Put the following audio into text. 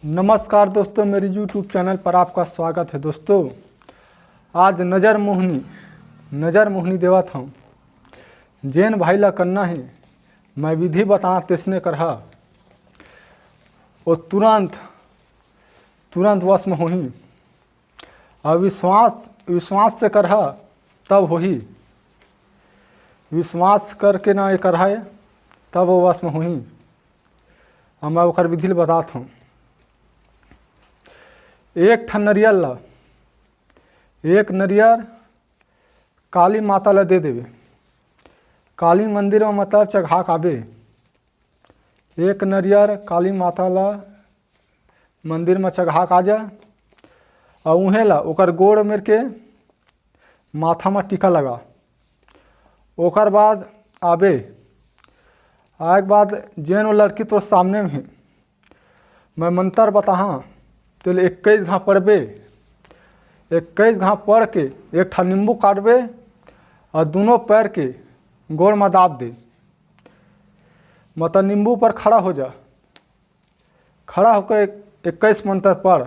नमस्कार दोस्तों, मेरे YouTube चैनल पर आपका स्वागत है। दोस्तों आज नज़र मोहनी देवत हूँ। जैन भाई ला करना है, मैं विधि बता तेसने करहा और तुरंत वश में होही। और विश्वास से करहा तब होही। विश्वास करके ना ये करहा है तब वो वश में होही। अब मैं ओकर विधि बताता हूँ। एक नरियर काली माता ला दे देवे। काली मंदिर में मतलब चढ़ा आबे। एक नरियर काली माता ला मंदिर में चढ़ा आ जा और उहें ला ओकर गोड़ मेर के माथा में टीका लगा। ओकर बाद आबे आए के बाद जैन वो लड़की तो सामने में है, मैं मंत्र बताहा तेल 21 घाव पढ़बे। 21 घाव पढ़ के एक ठा नींबू काटबे और दोनों पैर के गोड़ में दाब दे। मतलब नींबू पर खड़ा हो जा। खड़ा होकर 21 मंत्र पढ़।